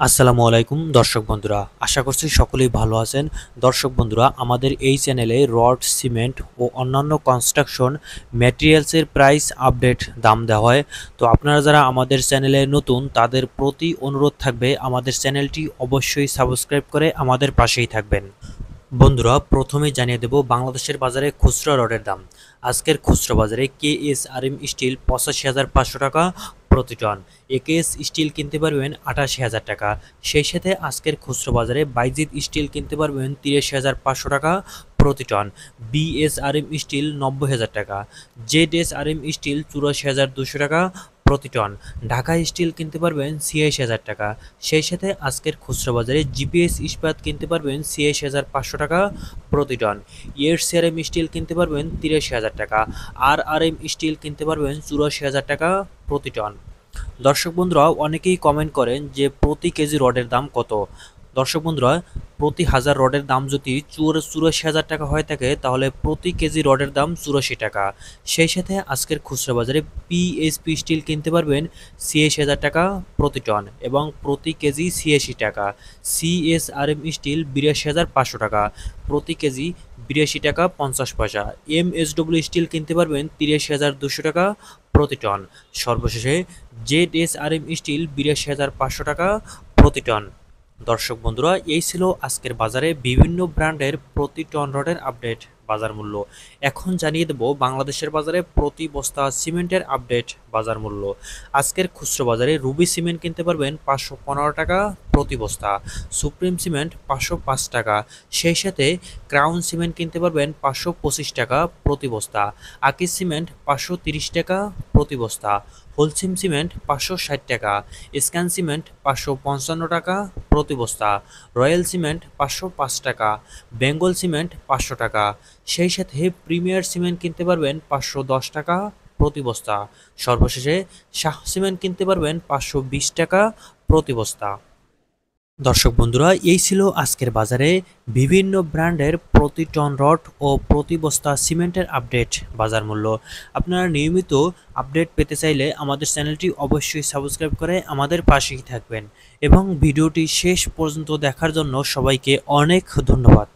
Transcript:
আসসালামু আলাইকুম দর্শক বন্ধুরা, আশা করছি সকলেই ভালো আছেন। দর্শক বন্ধুরা, আমাদের এই চ্যানেলে রড, সিমেন্ট ও অন্যান্য কনস্ট্রাকশন ম্যাটেরিয়ালসের প্রাইস আপডেট দাম দেওয়া হয়। তো আপনারা যারা আমাদের চ্যানেলে নতুন, তাদের প্রতি অনুরোধ থাকবে আমাদের চ্যানেলটি অবশ্যই সাবস্ক্রাইব করে আমাদের পাশেই থাকবেন। বন্ধুরা, প্রথমেই জানিয়ে দেব বাংলাদেশের বাজারে খুচরা রডের দাম। আজকের খুচরা বাজারে কেএসআরএম স্টিল ৮৫,৫০০ টাকা প্রতি টন। একেএস স্টিল কিনতে পারবেন ৮৮,০০০ টাকা। সেই সাথে আজকের খুচরা বাজারে বাইজিৎ স্টিল কিনতে পারবেন ৮৩,৫০০ টাকা প্রতি টন। বিএসআরএম স্টিল ৯০,০০০ টাকা। জেডএসআরএম স্টিল ৮৪,২০০ টাকা প্রতি টন। ঢাকা স্টিল কিনতে পারবেন ৮৬,০০০ টাকা। সেই সাথে আজকের খুচরা বাজারে জিপিএস ইস্পাত কিনতে পারবেন ৮৬,৫০০ টাকা প্রতি টন। সিআরএম স্টিল কিনতে পারবেন ৮৩,০০০ টাকা। আরআরএম স্টিল কিনতে পারবেন ৮৪,০০০ টাকা প্রতি টন। দর্শক বন্ধুরা, অনেকেই কমেন্ট করেন যে প্রতি কেজি রডের দাম কত। দর্শক বন্ধুরা, প্রতি হাজার রডের দাম যদি ৮৪,০০০ টাকা হয়ে থাকে, তাহলে প্রতি কেজি রডের দাম ৮৪ টাকা। সেই সাথে আজকের খুচরা বাজারে পিএসপি স্টিল কিনতে পারবেন ৮৬,০০০ টাকা প্রতি টন এবং প্রতি কেজি ৮৬ টাকা। সিএসআরএম স্টিল ৮২,৫০০ টাকা প্রতি কেজি, ৮২ টাকা ৫০ পয়সা। এমএসডব্লিউ স্টিল কিনতে পারবেন ৮৩,২০০ টাকা প্রতি টন। সর্বশেষে জেডএসআরএম স্টিল ৮২,৫০০ টাকা প্রতি টন। দর্শক বন্ধুরা, এই ছিল আজকের বাজারে বিভিন্ন ব্র্যান্ডের প্রতি টন রডের আপডেট বাজার মূল্য। এখন জানিয়ে দেব বাংলাদেশের বাজারে প্রতি বস্তা সিমেন্টের আপডেট বাজার মূল্য। আজকের খুচরো বাজারে রুবি সিমেন্ট কিনতে পারবেন ৫১৫ টাকা প্রতি বস্তা। সুপ্রিম সিমেন্ট ৫০৫ টাকা। সেই সাথে ক্রাউন সিমেন্ট কিনতে পারবেন ৫২৫ টাকা প্রতি বস্তা। আকিজ সিমেন্ট ৫৩০ টাকা প্রতি বস্তা। হোলসিম সিমেন্ট ৫৬০ টাকা। স্ক্যান সিমেন্ট ৫৫৫ টাকা প্রতি বস্তা। রয়্যাল সিমেন্ট ৫০৫ টাকা। বেঙ্গল সিমেন্ট ৫০০ টাকা। সেই সাথে প্রিমিয়ার সিমেন্ট কিনতে পারবেন ৫১০ টাকা প্রতি বস্তা। সর্বশেষে শাহ সিমেন্ট কিনতে পারবেন ৫২০ টাকা প্রতি বস্তা। দর্শক বন্ধুরা, এই ছিল আজকের বাজারে বিভিন্ন ব্র্যান্ডের প্রতি টন রড ও প্রতি বস্তা সিমেন্টের আপডেট বাজার মূল্য। আপনারা নিয়মিত আপডেট পেতে চাইলে আমাদের চ্যানেলটি অবশ্যই সাবস্ক্রাইব করে আমাদের পাশেই থাকবেন এবং ভিডিওটি শেষ পর্যন্ত দেখার জন্য সবাইকে অনেক ধন্যবাদ।